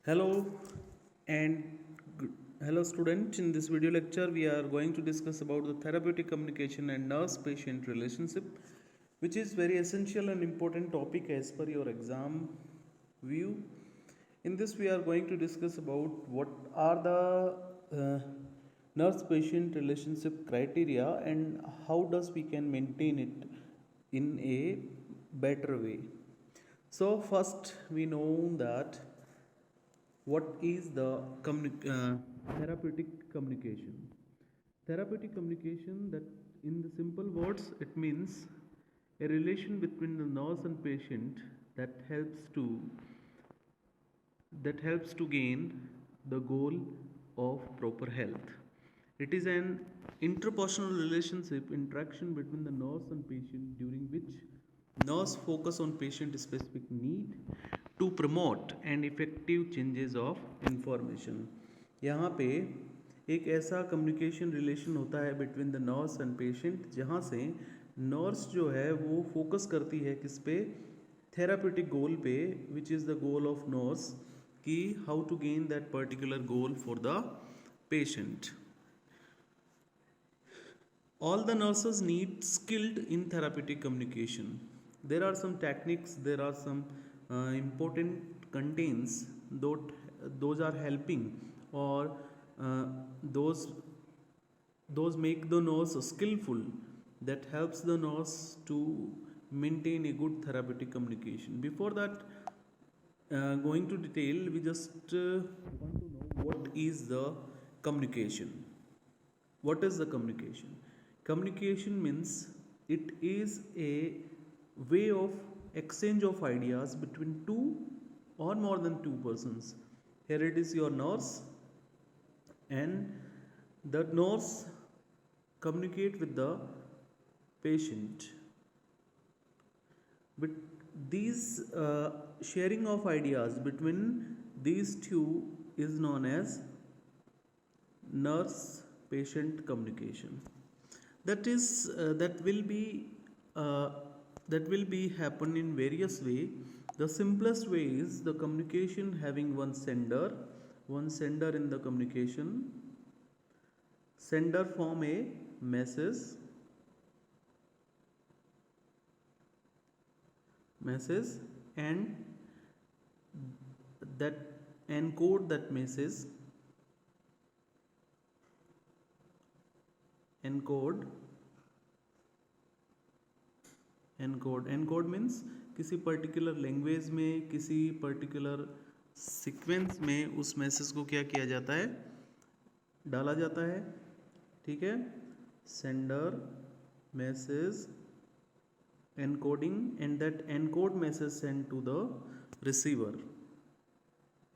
Hello and hello student. In this video lecture we are going to discuss about the therapeutic communication and nurse patient relationship, which is very essential and important topic as per your exam view. In this we are going to discuss about what are the nurse patient relationship criteria and how does we can maintain it in a better way. So first we know that what is the therapeutic communication. Therapeutic communication, that in the simple words it means a relation between the nurse and patient that helps to gain the goal of proper health. It is an interpersonal relationship interaction between the nurse and patient, during which nurse focus on patient specific need to promote and effective changes of information. यहाँ पे एक ऐसा communication relation होता है between the nurse and patient, जहाँ से nurse जो है वो फोकस करती है किस पे, थेरापेटिक गोल पे, which is the goal of nurse, कि how to gain that particular goal for the patient. All the nurses need skilled in therapeutic communication. There are some techniques, there are some important contents those are helping, or those make the nurse skillful, that helps the nurse to maintain a good therapeutic communication. Before that, going to detail, we just want to know what is the communication. What is the communication? Communication means it is a way of exchange of ideas between two or more than two persons. Here it is your nurse, and the nurse communicate with the patient. But these sharing of ideas between these two is known as nurse patient communication. That will be happen in various way. The simplest way is the communication having one sender in the communication. Sender form a message and that encode that message. Encode means किसी particular language में, किसी particular sequence में उस message को क्या किया जाता है, डाला जाता है. ठीक है, sender message encoding, and that encode message sent to the receiver.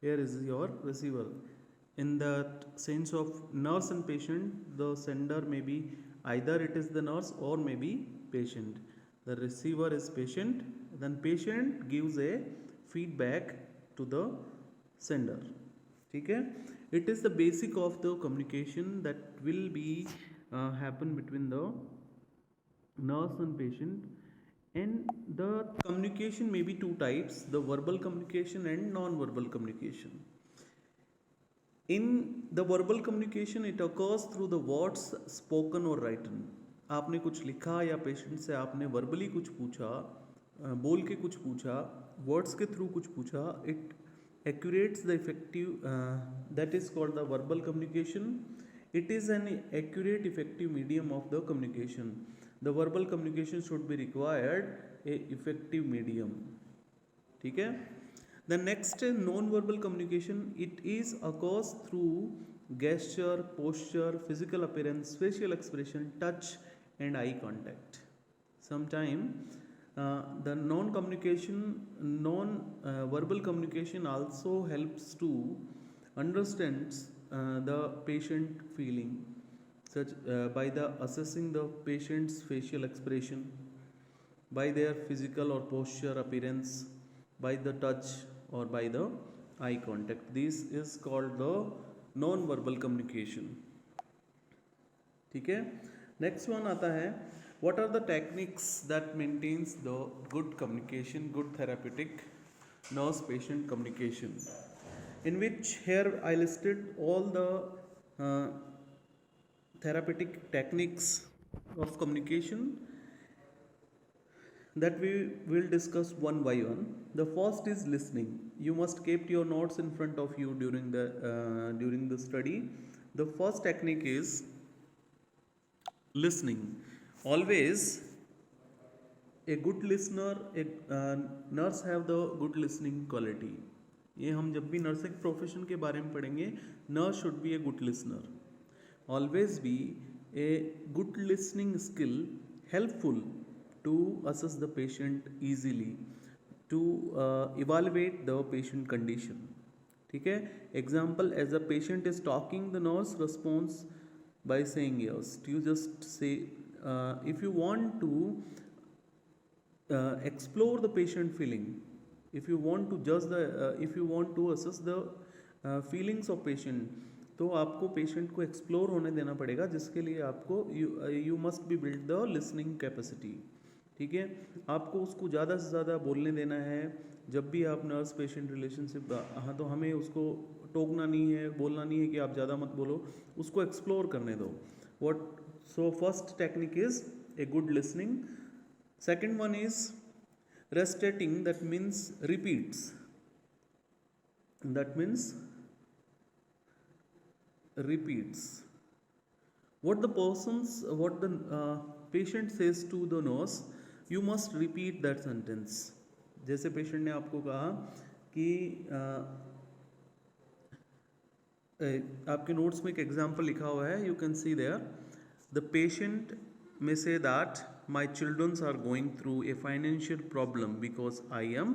Here is your receiver. In that sense of nurse and patient, the sender may be either it is the nurse or maybe patient. The receiver is patient, then patient gives a feedback to the sender. ठीक है, it is the basic of the communication that will be happen between the nurse and patient. And the communication may be two types: the verbal communication and non-verbal communication. In the verbal communication, it occurs through the words spoken or written. आपने कुछ लिखा या patient से आपने verbally कुछ पूछा, बोल के कुछ पूछा, वर्ड्स के थ्रू कुछ पूछा, it accurates the effective, that is called the verbal communication. It is an accurate effective medium of the communication. The verbal communication should be required a effective medium. ठीक है. The next non-verbal communication, it is occurs through gesture, posture, physical appearance, facial expression, touch and eye contact. Sometime the non-verbal communication also helps to understand the patient feeling, such by the assessing the patient's facial expression, by their physical or posture appearance, by the touch or by the eye contact. This is called the non-verbal communication. ठीक है. Next one आता है, what are the techniques that maintains the good communication, good therapeutic nurse patient communication. in which here I listed all the therapeutic techniques of communication that we will discuss one by one. The first is listening. You must keep your notes in front of you during the study. The first technique is listening. Always a good listener, a nurse have the good listening quality. ये हम जब भी nursing profession के बारे में पढ़ेंगे, nurse should be a good listener. Always be a good listening skill helpful to assess the patient easily, to evaluate the patient condition. ठीक है. Example, as a patient is talking, the nurse responds by saying yes. You just say, if you want to explore the patient feeling, if you want to judge the if you want to assess the feelings of patient, तो आपको patient को explore होने देना पड़ेगा, जिसके लिए आपको you must be build the listening capacity. ठीक है. आपको उसको ज़्यादा से ज़्यादा बोलने देना है. जब भी आप नर्स पेशेंट रिलेशनशिप, हाँ, तो हमें उसको टोकना नहीं है, बोलना नहीं है कि आप ज़्यादा मत बोलो, उसको एक्सप्लोर करने दो. What so first technique is a good listening. Second one is restating, that means repeats. That means repeats what the patient says to the nurse. You must repeat that sentence. जैसे patient ने आपको कहा कि आपके notes में एक example लिखा हुआ है, you can see there, the patient may say that my children are going through a financial problem because I am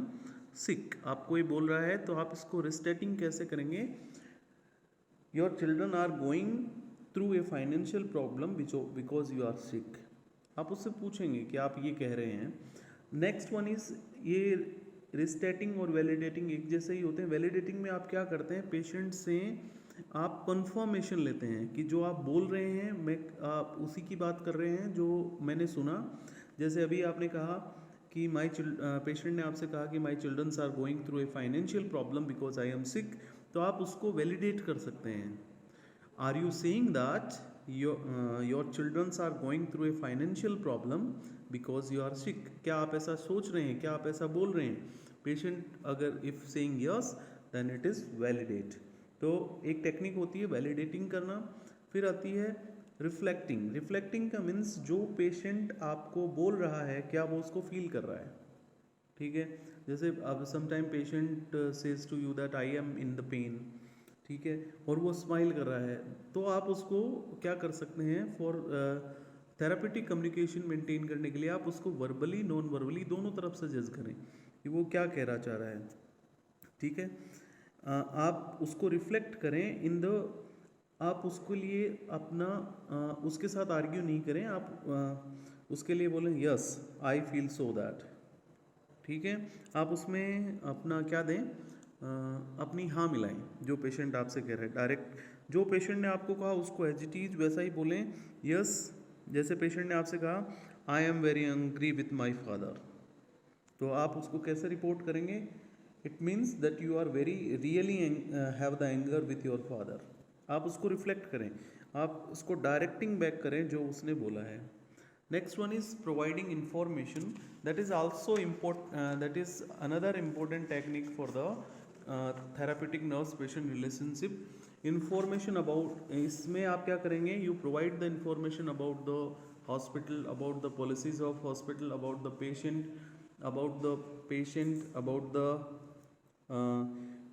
sick. आपको ये बोल रहा है, तो आप इसको रिस्टेटिंग कैसे करेंगे? Your children are going through a financial problem because you are sick. आप उससे पूछेंगे कि आप ये कह रहे हैं. नेक्स्ट वन इज, ये रिस्टेटिंग और वैलिडेटिंग एक जैसे ही होते हैं. वैलिडेटिंग में आप क्या करते हैं, पेशेंट से आप कंफर्मेशन लेते हैं कि जो आप बोल रहे हैं मैं आप उसी की बात कर रहे हैं जो मैंने सुना. जैसे अभी आपने कहा कि पेशेंट ने आपसे कहा कि my childrens are going through a financial problem because I am sick, तो आप उसको वैलिडेट कर सकते हैं. Are you saying that your childrens are going through a financial problem because you are sick? क्या आप ऐसा सोच रहे हैं, क्या आप ऐसा बोल रहे हैं? पेशेंट अगर if saying yes, then it is validate. तो एक टेक्निक होती है वैलिडेटिंग करना. फिर आती है रिफ्लेक्टिंग. रिफ्लेक्टिंग का मीन्स जो पेशेंट आपको बोल रहा है, क्या वो उसको फील कर रहा है. ठीक है. जैसे अब sometime patient says to you that I am in the pain, ठीक है, और वो स्माइल कर रहा है, तो आप उसको क्या कर सकते हैं, फॉर थेरापेटिक कम्युनिकेशन मेंटेन करने के लिए आप उसको वर्बली नॉन वर्बली दोनों तरफ से जज करें कि वो क्या कहना चाह रहा है. ठीक है. आप उसको रिफ्लेक्ट करें इन द, आप उसके लिए अपना उसके साथ आर्ग्यू नहीं करें. आप उसके लिए बोलें yes I feel so that. ठीक है. आप उसमें अपना क्या दें, अपनी हाँ मिलाएं जो पेशेंट आपसे कह रहा है. डायरेक्ट जो पेशेंट ने आपको कहा उसको एज इट इज वैसा ही बोलें. यस, जैसे पेशेंट ने आपसे कहा I am very angry with my father, तो आप उसको कैसे रिपोर्ट करेंगे? It means that you are very really have the anger with your father. आप उसको रिफ्लेक्ट करें, आप उसको डायरेक्टिंग बैक करें जो उसने बोला है. Next one is providing information. That is also that is another important technique for the therapeutic nurse patient relationship. Information about, इसमें आप क्या करेंगे? You provide the information about the hospital, about the policies of hospital, about the patient, about the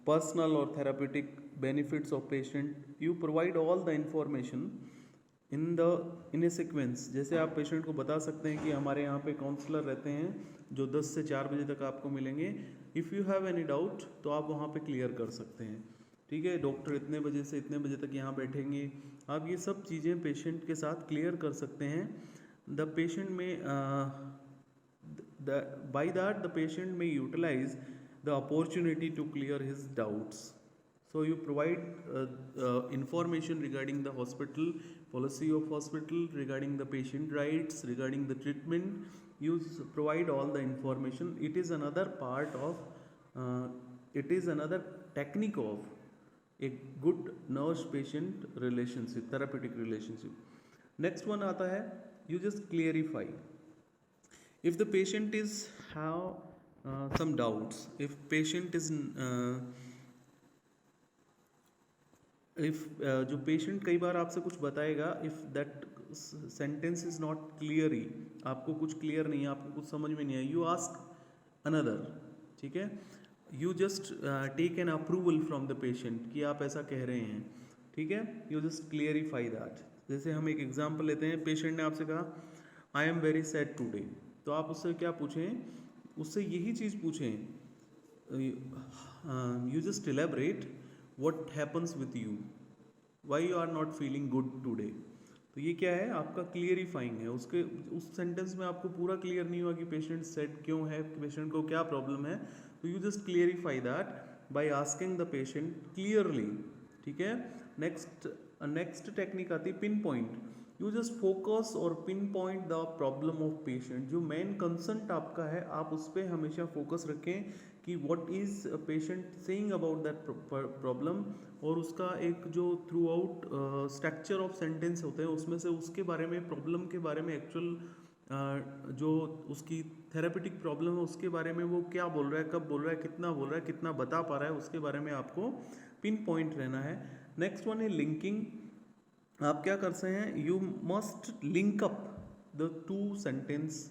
personal or therapeutic benefits of patient. You provide all the information in A sequence. जैसे आप patient को बता सकते हैं कि हमारे यहाँ पे काउंसलर रहते हैं जो 10 से 4 बजे तक आपको मिलेंगे. If you have any doubt तो आप वहाँ पे क्लियर कर सकते हैं. ठीक है. डॉक्टर इतने बजे से इतने बजे तक यहाँ बैठेंगे. आप ये सब चीज़ें पेशेंट के साथ क्लियर कर सकते हैं. The patient may by that the patient may utilize the opportunity to clear his doubts. So you provide information regarding the hospital, policy of hospital, regarding the patient rights, regarding the treatment. You provide all the information. It is another part of, it is another technique of a good nurse patient relationship, therapeutic relationship. Next one आता है, you just clarify. If the patient is have some doubts, if patient is if जो patient कई बार आपसे कुछ बताएगा, if that sentence is not clearly, आपको कुछ clear नहीं है, आपको कुछ समझ में नहीं है, यू आस्क अनदर, ठीक है, you just take an approval from the patient कि आप ऐसा कह रहे हैं, ठीक है, यू जस्ट क्लियरिफाई दैट. जैसे हम एक एग्जांपल लेते हैं, पेशेंट ने आपसे कहा I am very sad today, तो आप उससे क्या पूछें, उससे यही चीज़ पूछें, you just elaborate what happens with you, why you are not feeling good today. तो ये क्या है, आपका क्लियरिफाइंग है. उसके उस सेंटेंस में आपको पूरा क्लियर नहीं हुआ कि पेशेंट सेड क्यों है, पेशेंट को क्या प्रॉब्लम है, तो you just clarify that by asking the patient clearly, ठीक है. नेक्स्ट टेक्निक आती है pin point. You just focus और pin point the problem of patient. जो मेन कंसर्न आपका है, आप उस पर हमेशा फोकस रखें कि what is patient saying about that problem, और उसका एक जो throughout structure of sentence होते हैं उसमें से उसके बारे में, प्रॉब्लम के बारे में, एक्चुअल जो उसकी थेरेपेटिक प्रॉब्लम है उसके बारे में वो क्या बोल रहा है, कब बोल रहा है, कितना बता पा रहा है, उसके बारे में आपको पिन पॉइंट रहना है. नेक्स्ट वन है लिंकिंग. आप क्या कर सकते हैं, you must link up the two sentence,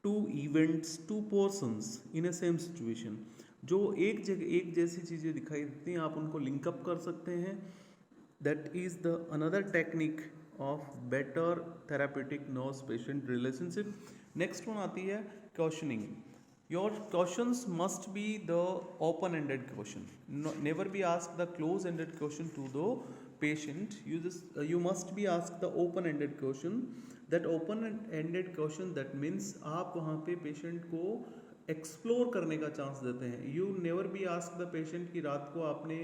two events, two persons in a same situation. जो एक जगह एक जैसी चीज़ें दिखाई देती हैं, आप उनको लिंकअप कर सकते हैं. That is the another technique of better therapeutic nurse patient relationship. Next one आती है questioning. Your questions must be the open ended question, never be ask the close ended question to the patient. You must be asked the open ended question. That open ended question, that means आप वहाँ पे patient को explore करने का chance देते हैं. You never be ask the patient कि रात को आपने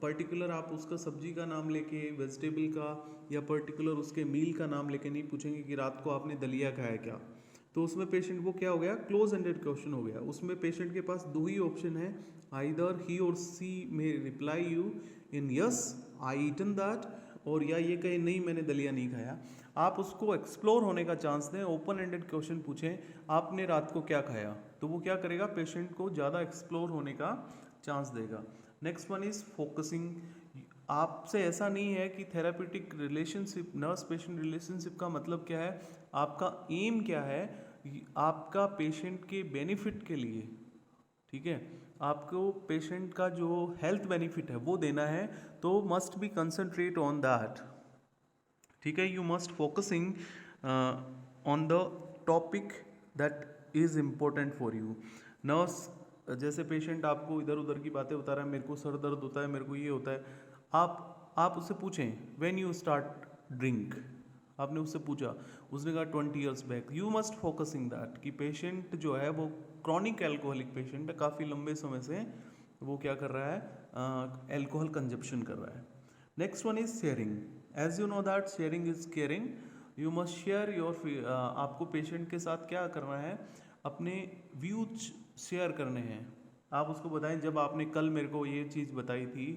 पर्टिकुलर आप उसका सब्जी का नाम लेके, वेजिटेबल का, या पर्टिकुलर उसके मील का नाम लेके नहीं पूछेंगे कि रात को आपने दलिया खाया क्या. तो उसमें पेशेंट वो क्या हो गया, क्लोज एंडेड क्वेश्चन हो गया. उसमें पेशेंट के पास दो ही ऑप्शन है, आइदर ही और she may reply you in yes I eaten that, और या ये कहे नहीं मैंने दलिया नहीं खाया. आप उसको एक्सप्लोर होने का चांस दें. ओपन एंडेड क्वेश्चन पूछें, आपने रात को क्या खाया, तो वो क्या करेगा, पेशेंट को ज़्यादा एक्सप्लोर होने का चांस देगा. Next one is focusing. आपसे ऐसा नहीं है कि therapeutic relationship, nurse patient relationship का मतलब क्या है, आपका एम क्या है, आपका पेशेंट के बेनिफिट के लिए, ठीक है, आपको पेशेंट का जो हेल्थ बेनिफिट है वो देना है, तो must be concentrate on that, ठीक है. You must focusing on the topic that is important for you. Nurse जैसे पेशेंट आपको इधर उधर की बातें बता रहा है, मेरे को सर दर्द होता है, मेरे को ये होता है, आप उससे पूछें व्हेन यू स्टार्ट ड्रिंक, आपने उससे पूछा, उसने कहा 20 years back. You must focusing that कि पेशेंट जो है वो क्रॉनिक एल्कोहलिक पेशेंट है, काफ़ी लंबे समय से वो क्या कर रहा है, एल्कोहल कंजप्शन कर रहा है. Next one is sharing. As you know that sharing is caring. You must share your, आपको पेशेंट के साथ क्या करना है, अपने व्यूज शेयर करने हैं. आप उसको बताएं, जब आपने कल मेरे को ये चीज़ बताई थी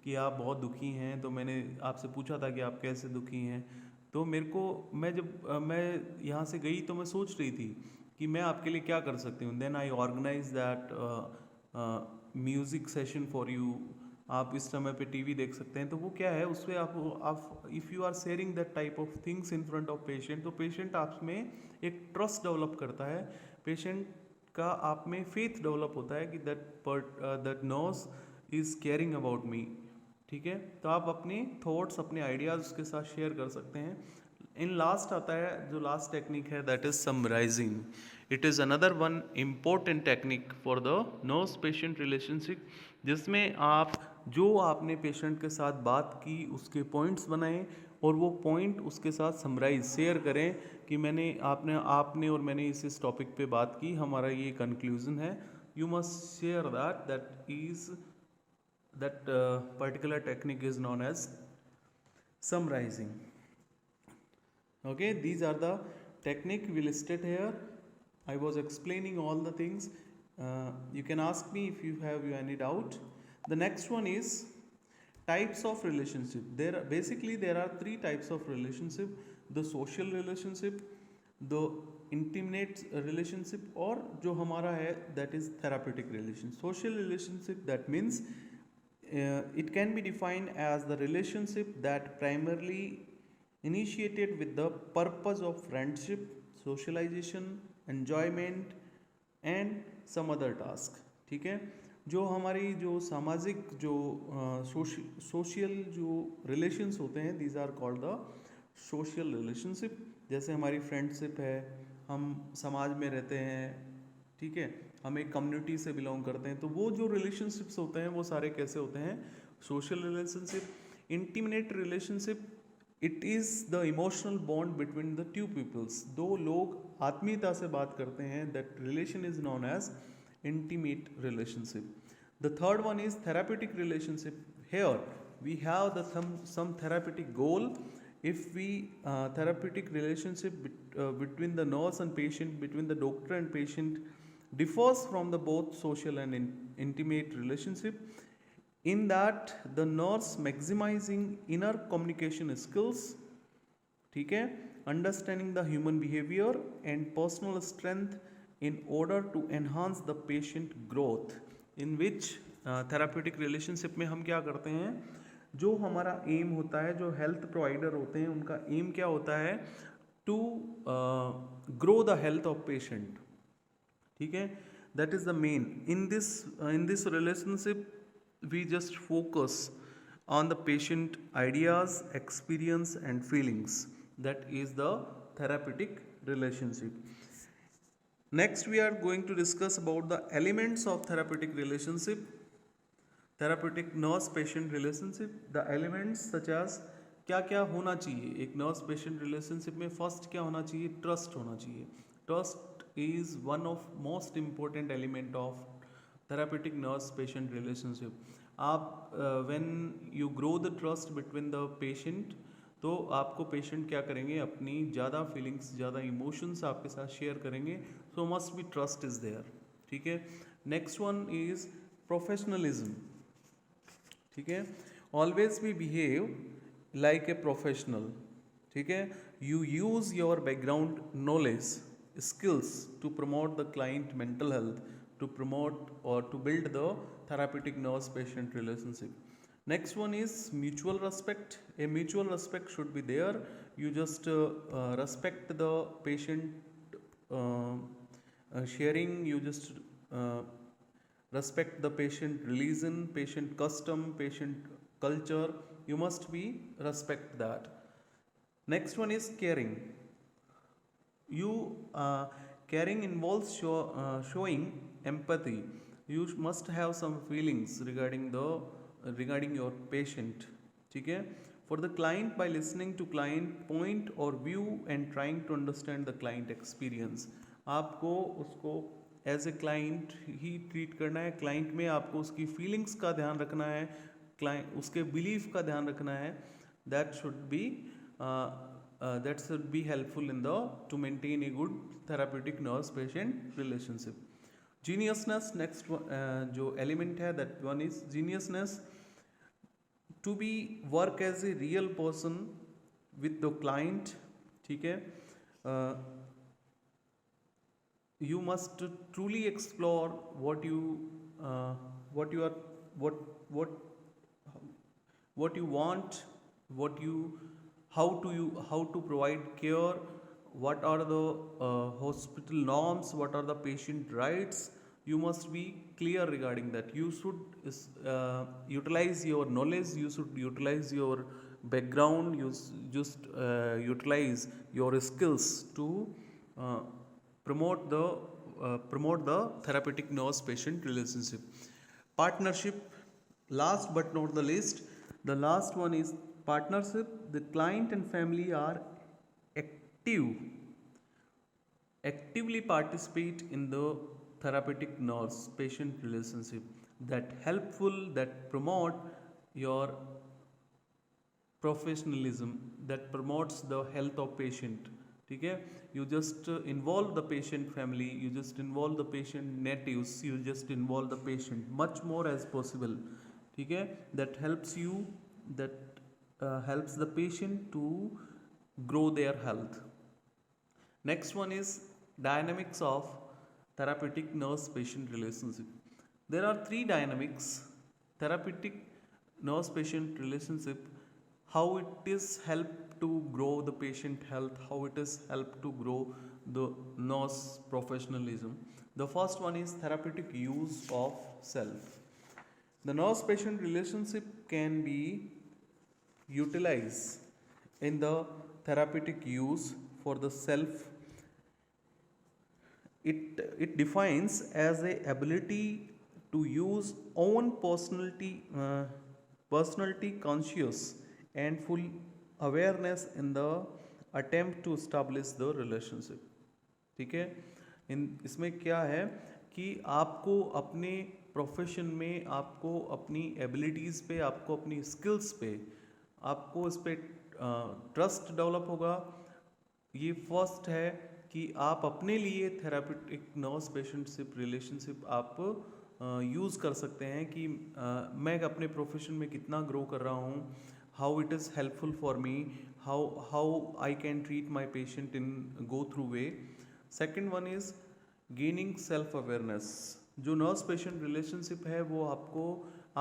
कि आप बहुत दुखी हैं, तो मैंने आपसे पूछा था कि आप कैसे दुखी हैं, तो मेरे को, मैं यहाँ से गई तो मैं सोच रही थी कि मैं आपके लिए क्या कर सकती हूँ. Then I organize that music session for you. आप इस समय पे टीवी देख सकते हैं, तो वो क्या है, उसमें आप if you are sharing that type of things in front of patient, तो पेशेंट आप में एक ट्रस्ट डेवलप करता है, पेशेंट का आप में फेथ डेवलप होता है कि that nurse is caring about me, ठीक है. तो आप अपने थॉट्स, अपने आइडियाज़ उसके साथ शेयर कर सकते हैं. इन लास्ट आता है, जो लास्ट टेक्निक है, that is summarizing. It is another one important technique for the nurse patient relationship, जिसमें आप जो आपने पेशेंट के साथ बात की उसके पॉइंट्स बनाएं, और वो पॉइंट उसके साथ समराइज शेयर करें कि आपने और मैंने इस टॉपिक पे बात की, हमारा ये कंक्लूजन है. You must share that particular technique is known as summarizing. Okay, these are the technique we listed here. I was explaining all the things. You can ask me if you have any doubt. The next one is types of relationship. There are three types of relationship: the social relationship, the intimate relationship, और जो हमारा है that is therapeutic relationship. Social relationship, that means it can be defined as the relationship that primarily initiated with the purpose of friendship, socialization, enjoyment and some other task. ठीक है, जो हमारी जो सामाजिक जो सोशल जो रिलेशंस होते हैं, these are called the social relationship. जैसे हमारी फ्रेंडशिप है, हम समाज में रहते हैं, ठीक है, हम एक कम्युनिटी से बिलोंग करते हैं, तो वो जो रिलेशनशिप्स होते हैं वो सारे कैसे होते हैं? Social relationship. Intimate relationship, it is the emotional bond between the two peoples. दो लोग आत्मीयता से बात करते हैं, that relation is known as intimate relationship. The third one is therapeutic relationship. Here we have the some therapeutic goal. If we therapeutic relationship between the nurse and patient, between the doctor and patient, differs from the both social and intimate relationship, in that the nurse maximizing inner communication skills, ठीक है, understanding the human behavior and personal strength in order to enhance the patient growth. In which therapeutic relationship में हम क्या करते हैं, जो हमारा M होता है, जो हेल्थ प्रोवाइडर होते हैं उनका एम क्या होता है? To grow the health of patient. ठीक है, that is the main. In this relationship we just focus on the patient ideas, experience and feelings. That is the therapeutic relationship. Next we are going to discuss about the elements of therapeutic relationship. Therapeutic nurse patient relationship. The elements such as क्या क्या होना चाहिए एक nurse patient relationship में? First क्या होना चाहिए? Trust होना चाहिए. Trust is one of most important element of therapeutic nurse patient relationship. आप when you grow the trust between the patient, तो आपको पेशेंट क्या करेंगे? अपनी ज़्यादा फीलिंग्स, ज़्यादा इमोशंस आपके साथ शेयर करेंगे. So must be trust is there. ठीक है. Next one is professionalism. ठीक है, always be behave like a professional. ठीक है, you use your background knowledge, skills to promote the client mental health, to promote or to build the therapeutic nurse patient relationship. Next one is mutual respect. A mutual respect should be there. You just respect the patient sharing, you just respect the patient religion, patient custom, patient culture. You must be respect that. Next one is caring. You caring involves showing empathy. You must have some feelings regarding your patient. ठीक है, for the client by listening to client point or view and trying to understand the client experience. आपको उसको एज ए client ही treat करना है. Client में आपको उसकी फीलिंग्स का ध्यान रखना है, क्लाइंट उसके बिलीफ का ध्यान रखना है. That should be helpful in the to maintain a good therapeutic nurse patient relationship. Genuineness next जो एलिमेंट है, that one is genuineness. To be work as a real person with the client. ठीक है, you must truly explore what you are what you want, how to provide care, what are the hospital norms, what are the patient rights. You must be clear regarding that. You should utilize your knowledge, you should utilize your background, you just utilize your skills to promote the therapeutic nurse patient relationship. Partnership, last but not the least, the last one is partnership. The client and family are actively participate in the therapeutic nurse patient relationship, that helpful, that promote your professionalism, that promotes the health of patient. ठीक है, you just involve the patient family, you just involve the patient natives, you just involve the patient much more as possible ठीक है, that helps you, that helps the patient to grow their health. Next one is dynamics of therapeutic nurse patient relationship. There are three dynamics therapeutic nurse patient relationship, how it is help to grow the patient health, how it is help to grow the nurse professionalism. The first one is therapeutic use of self. The nurse patient relationship can be utilized in the therapeutic use for the self. It defines as a ability to use own personality conscious and full awareness in the attempt to establish the relationship. ठीक है, इसमें क्या है कि आपको अपने profession में, आपको अपनी एबिलिटीज़ पे, आपको अपनी स्किल्स पे, आपको इस पे ट्रस्ट डेवलप होगा। ये फर्स्ट है कि आप अपने लिए थेरापेटिक नर्स पेशेंटशिप रिलेशनशिप आप यूज़ कर सकते हैं कि मैं अपने प्रोफेशन में कितना ग्रो कर रहा हूँ, how it is helpful for me, how I can treat my patient in go through way. Second one is gaining self awareness. जो नर्स पेशेंट रिलेशनशिप है वो आपको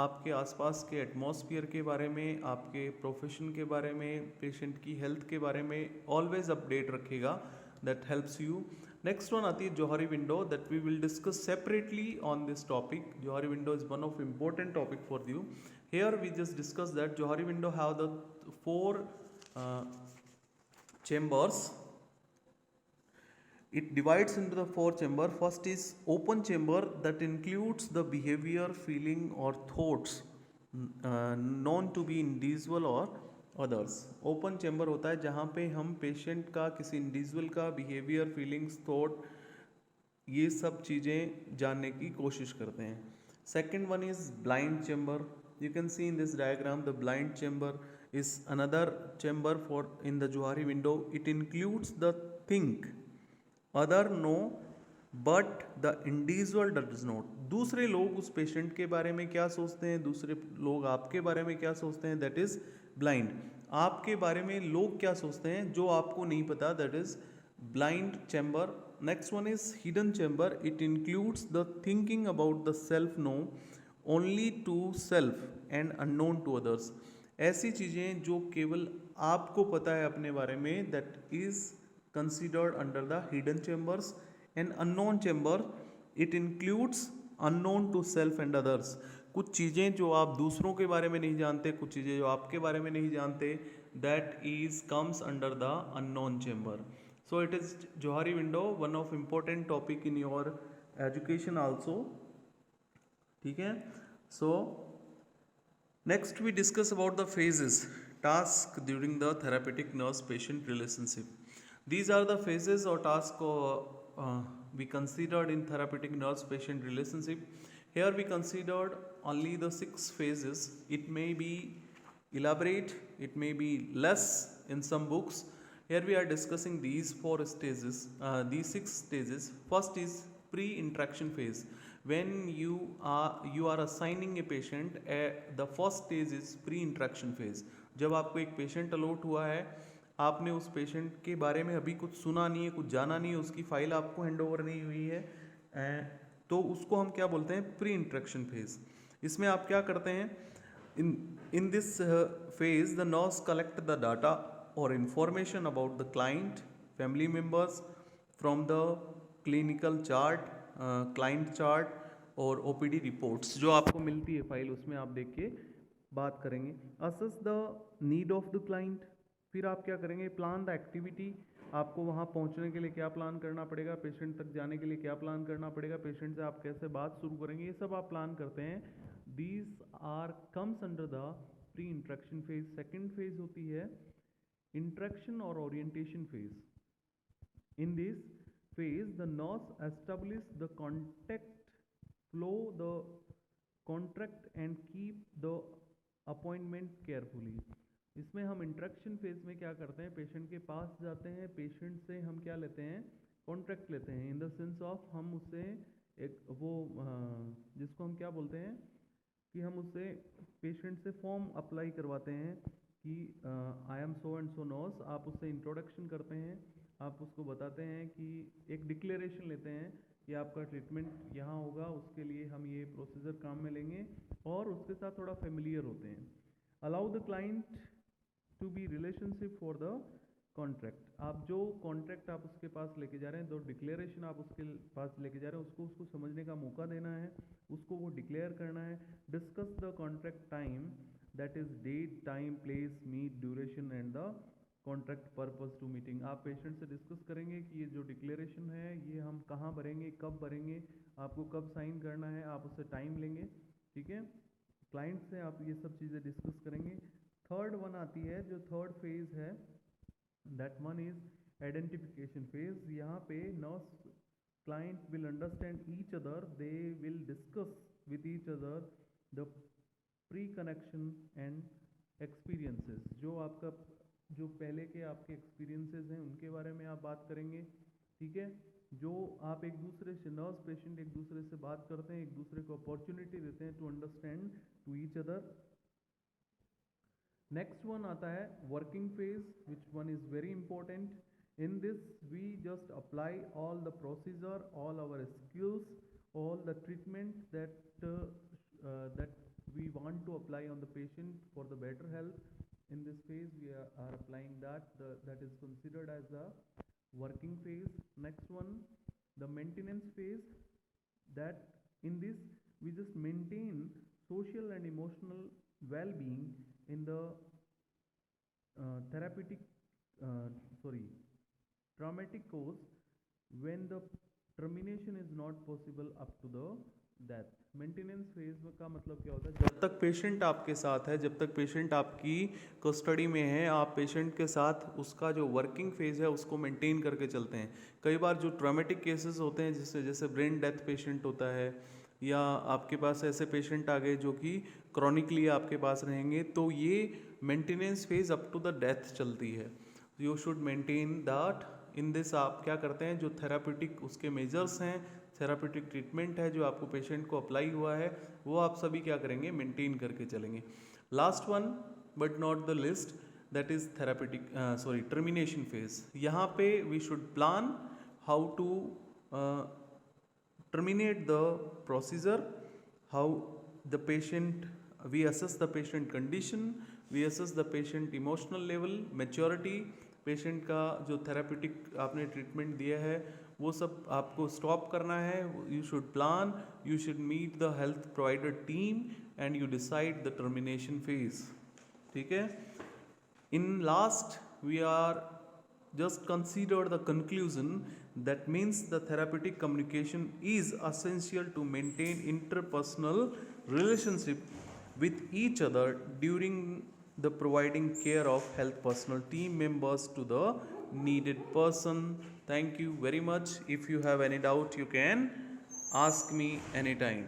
आपके आसपास के एटमॉस्फेयर के बारे में, आपके प्रोफेशन के बारे में, पेशेंट की हेल्थ के बारे में ऑलवेज अपडेट रखेगा। That helps you. Next one आती है Johari window, that we will discuss separately on this topic. Johari window is one of important topic for you. Here we just discuss that Johari window have the 4 chambers. It divides into the 4 chamber. First is open chamber, that includes the behavior, feeling or thoughts known to be individual or others. Open chamber होता है जहाँ पे हम patient का, किसी individual का behaviour, feelings, thought, ये सब चीज़ें जानने की कोशिश करते हैं। Second one is blind chamber. You can C in this diagram the blind chamber is another chamber for in the Johari window. It includes the think other know but the individual does not. दूसरे लोग उस patient के बारे में क्या सोचते हैं, दूसरे लोग आपके बारे में क्या सोचते हैं, दैट इज ब्लाइंड. आपके बारे में लोग क्या सोचते हैं जो आपको नहीं पता, that is blind chamber. Next one is hidden chamber. It includes the thinking about the self know only to self and unknown to others. ऐसी चीज़ें जो केवल आपको पता है अपने बारे में, that is considered under the hidden chambers. And unknown chamber, it includes unknown to self and others. कुछ चीज़ें जो आप दूसरों के बारे में नहीं जानते, कुछ चीज़ें जो आपके बारे में नहीं जानते, that is comes under the unknown chamber. So it is Johari window one of important topic in your education also. ठीक है. सो next we discuss about the phases, task during the therapeutic nurse patient relationship. These are the phases or task we considered in therapeutic nurse patient relationship. Here we considered only the 6 phases. It may be elaborate, it may be less in some books. Here we are discussing these 4 stages, these 6 stages. First is pre-interaction phase. When you are assigning a patient, the first stage is pre-interaction phase. जब आपको एक patient allot हुआ है, आपने उस patient के बारे में अभी कुछ सुना नहीं है, कुछ जाना नहीं है, उसकी फाइल आपको हैंड ओवर नहीं हुई है, तो उसको हम क्या बोलते हैं, प्री इंट्रैक्शन फेज. इसमें आप क्या करते हैं, in this phase the nurse collect the data और information about the client, family members from the clinical chart, client chart और ओपीडी रिपोर्ट्स जो आपको मिलती है फाइल, उसमें आप देख के बात करेंगे. Assess the need of the client. फिर आप क्या करेंगे, प्लान द एक्टिविटी. आपको वहाँ पहुँचने के लिए क्या प्लान करना पड़ेगा, पेशेंट तक जाने के लिए क्या प्लान करना पड़ेगा, पेशेंट से आप कैसे बात शुरू करेंगे, ये सब आप प्लान करते हैं. These are comes under the pre interaction phase. Second phase होती है इंट्रैक्शन और orientation phase. In this phase the nurse establish the contact flow, the contract and keep the appointment carefully. इसमें हम इंट्रैक्शन फेज में क्या करते हैं, patient के पास जाते हैं, पेशेंट से हम क्या लेते हैं, कॉन्ट्रैक्ट लेते हैं. इन द सेंस ऑफ हम उससे एक वो जिसको हम क्या बोलते हैं, कि हम उससे पेशेंट से फॉर्म अप्लाई करवाते हैं कि I am so and so nurse, आप उससे इंट्रोडक्शन करते हैं, आप उसको बताते हैं कि एक डिक्लेरेशन लेते हैं कि आपका ट्रीटमेंट यहाँ होगा, उसके लिए हम ये प्रोसीजर काम में लेंगे, और उसके साथ थोड़ा फेमिलियर होते हैं। Allow the client to be relationship for the contract, आप जो कॉन्ट्रैक्ट आप उसके पास लेके जा रहे हैं, जो डिक्लेरेशन आप उसके पास लेके जा रहे हैं, उसको समझने का मौका देना है, उसको वो डिक्लेयर करना है। Discuss the contract time, that is date, time, place, meet, duration and the contract purpose to meeting. आप पेशेंट से डिस्कस करेंगे कि ये जो डिक्लेरेशन है ये हम कहाँ भरेंगे, कब भरेंगे, आपको कब साइन करना है, आप उससे टाइम लेंगे, ठीक है। क्लाइंट से आप ये सब चीज़ें डिस्कस करेंगे। थर्ड वन आती है, जो थर्ड फेज है, that one is identification phase. यहाँ पे nurse client will understand each other, they will discuss with each other the pre-connection and experiences, जो आपका जो पहले के आपके experiences हैं उनके बारे में आप बात करेंगे, ठीक है। जो आप एक दूसरे से, नर्स पेशेंट एक दूसरे से बात करते हैं, एक दूसरे को अपॉर्चुनिटी देते हैं to understand to each other. Next one आता है working phase, which one is very important. In this, we just apply all the procedure, all our skills, all the treatment that we want to apply on the patient for the better health. In this phase, we are applying that is considered as the working phase. Next one, the maintenance phase. That in this, we just maintain social and emotional well-being in the traumatic cause when the termination is not possible up to the death. Maintenance phase का मतलब क्या होता है? जब तक patient आपके साथ है, जब तक पेशेंट आपकी कस्टडी में है, आप पेशेंट के साथ उसका जो वर्किंग फेज है उसको मेंटेन करके चलते हैं। कई बार जो ट्रॉमेटिक केसेस होते हैं, जिससे जैसे ब्रेन डेथ पेशेंट होता है, या आपके पास ऐसे पेशेंट आ गए जो कि क्रॉनिकली आपके पास रहेंगे, तो ये maintenance phase up to the death चलती है। You should maintain that. In this आप क्या करते हैं, जो थेरापेटिक उसके मेजर्स हैं, थेरापेटिक ट्रीटमेंट है जो आपको पेशेंट को अप्लाई हुआ है, वो आप सभी क्या करेंगे, मेंटेन करके चलेंगे। Last one but not the list, that is therapeutic termination phase. यहाँ पे we should plan how to terminate the procedure, how the patient, we assess the patient condition, we assess the patient emotional level, maturity, patient का जो therapeutic आपने treatment दिया है वो सब आपको स्टॉप करना है। You should plan, you should meet the health provider team and you decide the termination phase, ठीक है। In last we are just consider the conclusion, that means the therapeutic communication is essential to maintain interpersonal relationship with each other during the providing care of health personal team members to the needed person. Thank you very much. If you have any doubt, you can ask me anytime.